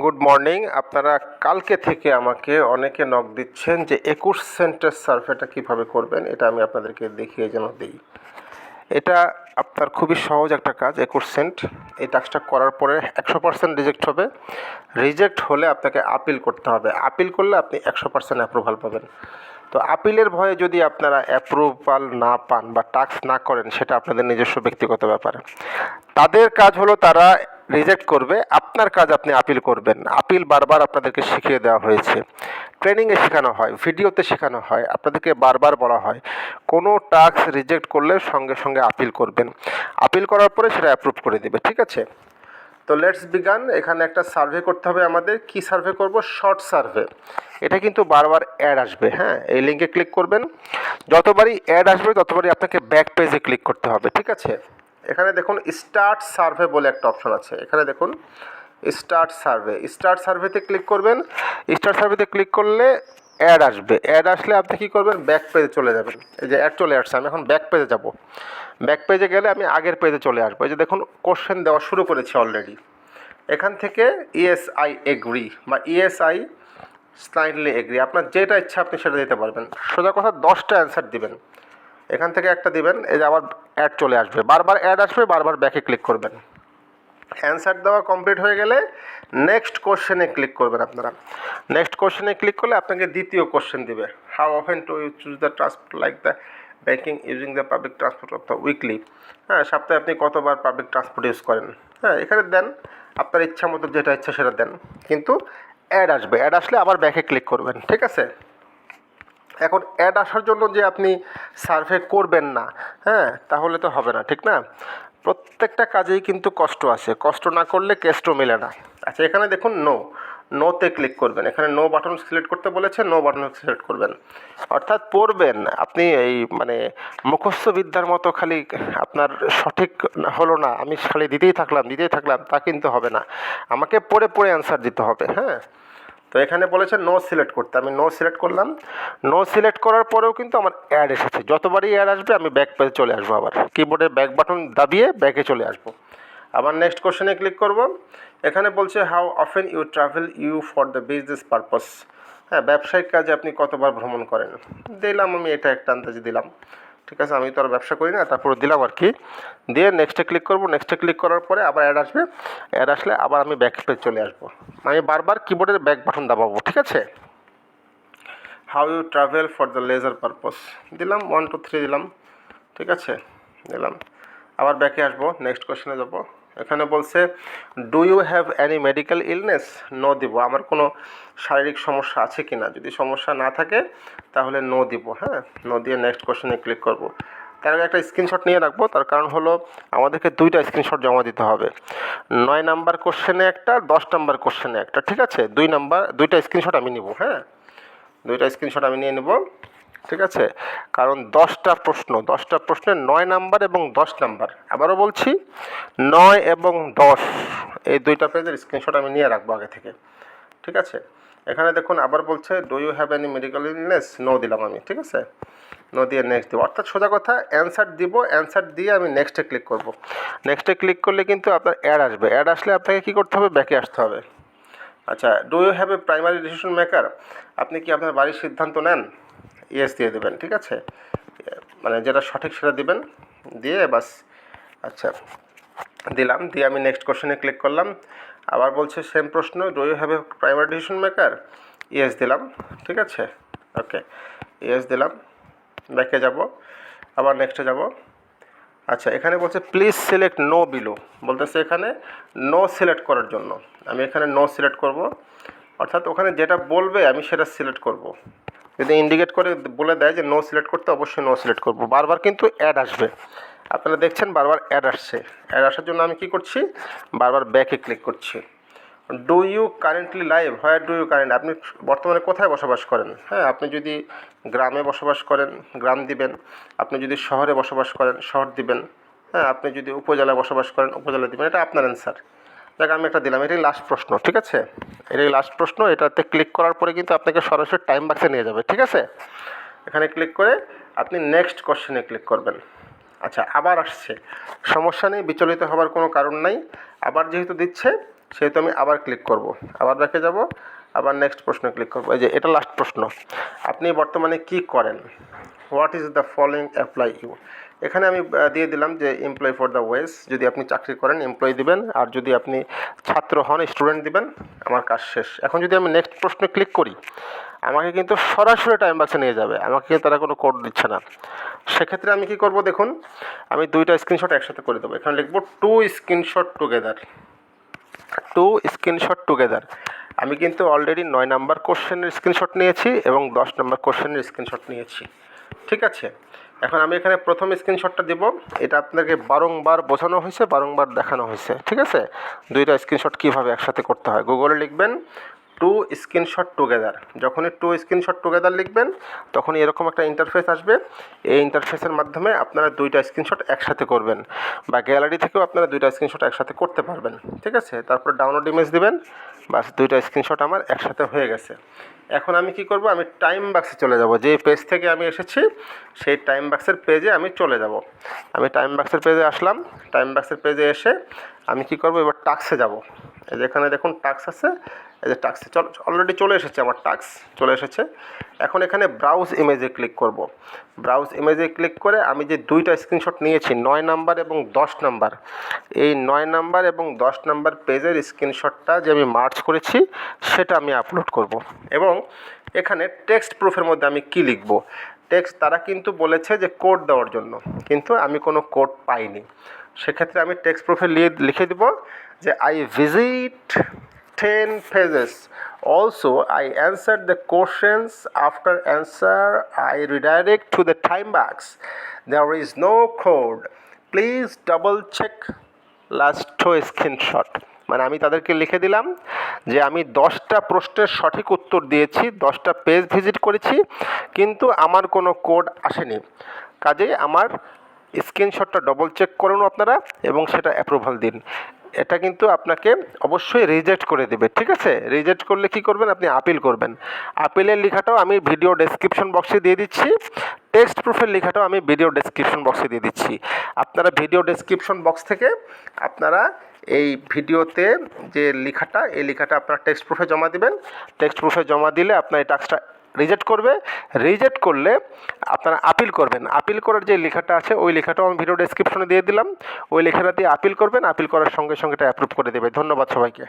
Good morning. আপনারা কালকে থেকে আমাকে অনেকে নক দিচ্ছেন যে 21 সেন্টের সার্ভেটা কীভাবে করবেন, এটা আমি আপনাদেরকে দেখিয়ে যেন দিই। এটা আপনার খুবই সহজ একটা কাজ। 21 সেন্ট এই টাস্কটা করার পরে 100% রিজেক্ট হবে। রিজেক্ট হলে আপনাকে আপিল করতে হবে। আপিল করলে আপনি 100% অ্যাপ্রুভাল পাবেন। তো আপিলের ভয়ে যদি আপনারা অ্যাপ্রুভাল না পান বা টাস্ক না করেন, সেটা আপনাদের নিজস্ব ব্যক্তিগত ব্যাপার। তাদের কাজ হলো তারা রিজেক্ট করবে, আপনার কাজ আপনি আপিল করবেন। আপিল বারবার আপনাদেরকে শিখিয়ে দেওয়া হয়েছে, ট্রেনিংয়ে শেখানো হয়, ভিডিওতে শেখানো হয়, আপনাদেরকে বারবার বলা হয় কোনো টাস্ক রিজেক্ট করলে সঙ্গে সঙ্গে আপিল করবেন। আপিল করার পরে সেটা অ্যাপ্রুভ করে দেবে, ঠিক আছে? তো লেটস বিগান। এখানে একটা সার্ভে করতে হবে আমাদের। কি সার্ভে করব? Short survey. এটা কিন্তু বারবার অ্যাড আসবে, হ্যাঁ। এই লিঙ্কে ক্লিক করবেন, যতবারই অ্যাড আসবে ততবারই আপনাকে ব্যাক পেজে ক্লিক করতে হবে, ঠিক আছে? এখানে দেখুন স্টার্ট সার্ভে বলে একটা অপশন আছে। এখানে দেখুন স্টার্ট সার্ভে। স্টার্ট সার্ভেতে ক্লিক করবেন। স্টার্ট সার্ভেতে ক্লিক করলে অ্যাড আসবে। অ্যাড আসলে আপনি কী করবেন? ব্যাক পেজে চলে যাবেন। এই যে অ্যাড চলে আসছে, আমি এখন ব্যাক পেজে যাব। ব্যাক পেজে গেলে আমি আগের পেজে চলে আসবো। এই যে দেখুন কোশ্চেন দেওয়া শুরু করেছি অলরেডি। এখান থেকে ইয়েস আই এগ্রি বা ইয়েস আই স্লাইডলি এগ্রি, আপনার যেটা ইচ্ছা আপনি সেটা দিতে পারবেন। সোজা কথা 10টা অ্যান্সার দিবেন। এখান থেকে একটা দিবেন, এই যে আবার অ্যাড চলে আসবে, বারবার অ্যাড আসবে, বারবার ব্যাকে ক্লিক করবেন। অ্যান্সার দেওয়া কমপ্লিট হয়ে গেলে নেক্সট কোশ্চেনে ক্লিক করবেন আপনারা। নেক্সট কোশ্চেনে ক্লিক করলে আপনাকে দ্বিতীয় কোশ্চেন দিবে, how often to you choose the transport like the banking using the public transport of the weekly. হ্যাঁ, সপ্তাহে আপনি কতবার পাবলিক ট্রান্সপোর্ট ইউজ করেন। হ্যাঁ, এখানে দেন আপনার ইচ্ছা মতো, যেটা ইচ্ছা সেটা দেন। কিন্তু অ্যাড আসবে, অ্যাড আসলে আবার ব্যাকে ক্লিক করবেন, ঠিক আছে? এখন অ্যাড আসার জন্য যে আপনি সার্ভে করবেন না, হ্যাঁ, তাহলে তো হবে না, ঠিক না? প্রত্যেকটা কাজেই কিন্তু কষ্ট আছে, কষ্ট না করলে কেষ্ট মেলে না। আচ্ছা, এখানে দেখুন নোতে ক্লিক করবেন। এখানে নো বাটন সিলেক্ট করতে বলেছে, নো বাটন সিলেক্ট করবেন। অর্থাৎ পড়বেন আপনি, এই মানে মুখস্থ বিদ্যার মতো খালি আপনার সঠিক হলো না, আমি খালি দিতেই থাকলাম, তা কিন্তু হবে না। আমাকে পড়ে পড়ে অ্যান্সার দিতে হবে, হ্যাঁ। তো এখানে বলেছে নো সিলেক্ট করতে, আমি নো সিলেক্ট করলাম। নো সিলেক্ট করার পরেও কিন্তু আমার অ্যাড এসেছে। যতবারই অ্যাড আসবে আমি ব্যাক পেজে চলে আসবো, আবার কিবোর্ডে ব্যাক বাটন দাবিয়ে ব্যাকে চলে আসবো। আবার নেক্সট কোশ্চেনে ক্লিক করব। এখানে বলছে how often you travel you for the business purpose. হ্যাঁ, ব্যবসায়িক কাজে আপনি কতবার ভ্রমণ করেন। দিলাম আমি, এটা একটা আন্দাজে দিলাম, ঠিক আছে? আমি তো আর ব্যবসা করি না, তারপরে দিলাম আর কি। দিয়ে নেক্সটে ক্লিক করব। নেক্সটে ক্লিক করার পরে আবার অ্যাড আসবে। অ্যাড আসলে আবার আমি ব্যাক পেজ চলে আসবো। আমি বারবার কিবোর্ডের ব্যাক বাটন দাবাবো, ঠিক আছে? How you travel for the leisure purpose দিলাম, 1 2 3 দিলাম, ঠিক আছে? দিলাম, আবার ব্যাকে আসবো, নেক্সট কোশ্চেনে যাবো। এখানে বলছে do you have any medical illness. No দিব, আমার কোনো শারীরিক সমস্যা আছে কি না। যদি সমস্যা না থাকে তাহলে নো দিব, হ্যাঁ। নো দিয়ে নেক্সট কোশ্চেনে ক্লিক করব। তার আগে একটা স্ক্রিনশট নিয়ে রাখবো, তার কারণ হলো আমাদেরকে 2টা স্ক্রিনশট জমা দিতে হবে। 9 নাম্বার কোশ্চেনে একটা, 10 নাম্বার কোশ্চেনে একটা, ঠিক আছে? 2টা স্ক্রিনশট আমি নিব, হ্যাঁ। 2টা স্ক্রিনশট আমি নিয়ে নেব, ঠিক আছে? কারণ 10টা প্রশ্নে 9 নাম্বার এবং 10 নাম্বার, আবারও বলছি 9 এবং 10, এই 2টা পেজের স্ক্রিনশট আমি নিয়ে রাখবো আগে থেকে, ঠিক আছে? এখানে দেখুন আবার বলছে do you have any medical illness. No দিলাম আমি, ঠিক আছে? নো দিয়ে নেক্সট দিব। অর্থাৎ সোজা কথা অ্যান্সার দিব, অ্যান্সার দিয়ে আমি নেক্সটে ক্লিক করব। নেক্সটে ক্লিক করলে কিন্তু আপনার অ্যাড আসবে। অ্যাড আসলে আপনাকে কী করতে হবে? ব্যাকে আসতে হবে। আচ্ছা, do you have a primary decision maker. আপনি কি আপনার বাড়ির সিদ্ধান্ত নেন? ইয়েস দিয়ে দেবেন, ঠিক আছে? মানে যেটা সঠিক সেটা দিবেন, দিয়ে বাস। আচ্ছা, দিলাম, দিয়ে আমি নেক্সট কোশ্চেনে ক্লিক করলাম। আবার বলছে সেম প্রশ্ন, do you have a primary decision maker. Yes দিলাম, ঠিক আছে? ওকে, ইয়েস দিলাম, ব্যাকে যাব, আবার নেক্সটে যাব। আচ্ছা, এখানে বলছে প্লিজ সিলেক্ট নো বিলো, বলতেছে এখানে নো সিলেক্ট করার জন্য। আমি এখানে নো সিলেক্ট করব, অর্থাৎ ওখানে যেটা বলবে আমি সেটা সিলেক্ট করব। যদি ইন্ডিকেট করে বলে দেয় যে নো সিলেক্ট করতে, অবশ্যই নো সিলেক্ট করব। বারবার কিন্তু অ্যাড আসবে, আপনারা দেখছেন বারবার অ্যাড আসছে। অ্যাড আসার জন্য আমি কি করছি? বারবার ব্যাকে ক্লিক করছি। Do you currently live, where do you current, আপনি বর্তমানে কোথায় বসবাস করেন। হ্যাঁ, আপনি যদি গ্রামে বসবাস করেন গ্রাম দিবেন, আপনি যদি শহরে বসবাস করেন শহর দিবেন, হ্যাঁ, আপনি যদি উপজেলায় বসবাস করেন উপজেলা দিবেন। এটা আপনার অ্যান্সার। দেখ, আমি একটা দিলাম, এটাই লাস্ট প্রশ্ন, ঠিক আছে? এটাই লাস্ট প্রশ্ন। এটাতে ক্লিক করার পরে কিন্তু আপনাকে সরাসরি টাইম বাক্সে নিয়ে যাবে, ঠিক আছে? এখানে ক্লিক করে আপনি নেক্সট কোশ্চেনে ক্লিক করবেন। আচ্ছা, আবার আসছে, সমস্যা নেই, বিচলিত হওয়ার কোনো কারণ নাই। আবার যেহেতু দিচ্ছে সেহেতু আমি আবার ক্লিক করব, আবার ব্যাকে যাব, আবার নেক্সট প্রশ্ন ক্লিক করব। এই যে এটা লাস্ট প্রশ্ন, আপনি বর্তমানে কি করেন, what is the following apply you. এখানে আমি দিয়ে দিলাম যে এমপ্লয় ফর দ্য ওয়েজ, যদি আপনি চাকরি করেন এমপ্লয় দিবেন, আর যদি আপনি ছাত্র হন স্টুডেন্ট দিবেন। আমার কাজ শেষ। এখন যদি আমি নেক্সট প্রশ্নে ক্লিক করি, আমাকে কিন্তু সরাসরি টাইম বাক্সে নিয়ে যাবে, আমাকে কিন্তু তারা কোনো কোড দিচ্ছে না। সেক্ষেত্রে আমি কি করব দেখুন, আমি দুইটা স্ক্রিনশট একসাথে করে দেবো। এখানে লিখবো two screenshot together, two screenshot together. আমি কিন্তু অলরেডি 9 নাম্বার কোশ্চেনের স্ক্রিনশট নিয়েছি এবং 10 নম্বর কোশ্চেনের স্ক্রিনশট নিয়েছি, ঠিক আছে। এখন আমি এখানে প্রথম স্ক্রিনশটটা দেব, এটা আপনাকে বারংবার বোঝানো হয়েছে, বারংবার দেখানো হয়েছে, ঠিক আছে। দুইটা স্ক্রিনশট কীভাবে একসাথে করতে হয়, গুগলে লিখবেন টু স্ক্রিনশট টুগেদার। যখনই টু স্ক্রিনশট টুগেদার লিখবেন তখনই এরকম একটা ইন্টারফেস আসবে। এই ইন্টারফেসের মাধ্যমে আপনারা দুইটা স্ক্রিনশট একসাথে করবেন, বা গ্যালারি থেকেও আপনারা দুইটা স্ক্রিনশট একসাথে করতে পারবেন, ঠিক আছে। তারপর ডাউনলোড ইমেজ দিবেন, বাস দুইটা স্ক্রিনশট আমার একসাথে হয়ে গেছে। এখন আমি কি করব, আমি টাইম বাক্সে চলে যাব, যে পেজ থেকে আমি এসেছি সেই টাইম বাক্সের পেজে আমি চলে যাব। আমি টাইম বাক্সের পেজে আসলাম, টাইম বাক্সের পেজে এসে আমি কি করব, এবার টাস্কে যাব। এই যেখানে দেখুন টাস্ক আছে, এই যে টাস্কে অলরেডি চলে এসেছে, আমার টাস্ক চলে এসেছে। এখন এখানে ব্রাউজ ইমেজে ক্লিক করব। ব্রাউজ ইমেজে ক্লিক করে আমি যে দুইটা স্ক্রিনশট নিয়েছি 9 নাম্বার এবং 10 নাম্বার, এই 9 নাম্বার এবং 10 নাম্বার পেজের স্ক্রিনশটটা যে আমি মার্চ করেছি সেটা আমি আপলোড করব। এবং এখানে টেক্সট প্রুফের মধ্যে আমি কি লিখব, টেক্সট তারা কিন্তু বলেছে যে কোড দেওয়ার জন্য, কিন্তু আমি কোনো কোড পাইনি। সেক্ষেত্রে আমি টেক্সট প্রুফে লিখে দেব যে I visit 10 pages. Also, I answered the questions. After answer, I redirect to the time box. There is no code. Please double check last screenshot. মানে আমি তাদেরকে লিখে দিলাম যে আমি 10টা প্রশ্নের সঠিক উত্তর দিয়েছি, 10টা পেজ ভিজিট করেছি, কিন্তু আমার কোনো কোড আসেনি। কাজেই আমার স্ক্রিনশটটা ডবল চেক করুন আপনারা এবং সেটা অ্যাপ্রুভাল দিন। এটা কিন্তু আপনাকে অবশ্যই রিজেক্ট করে দেবে, ঠিক আছে। রিজেক্ট করলে কি করবেন, আপনি আপিল করবেন। আপিলের লেখাটাও আমি ভিডিও ডেসক্রিপশন বক্সে দিয়ে দিচ্ছি, টেক্সট প্রুফের লেখাটাও আমি ভিডিও ডেসক্রিপশন বক্সে দিয়ে দিচ্ছি। আপনারা ভিডিও ডেসক্রিপশন বক্স থেকে আপনারা এই ভিডিওতে যে লেখাটা, এই লেখাটা আপনার টেক্সট প্রুফে জমা দিবেন। টেক্সট প্রুফে জমা দিলে আপনার এই টাস্কটা রিজেক্ট করবে। রিজেক্ট করলে আপনারা আপিল করবেন। আপিল করার যে লেখাটা আছে ওই লেখাটাও আমি ভিডিও ডেসক্রিপশনে দিয়ে দিলাম, ওই লেখাটা দিয়ে আপিল করবেন। আপিল করার সঙ্গে সঙ্গে এটা অ্যাপ্রুভ করে দেবে। ধন্যবাদ সবাইকে।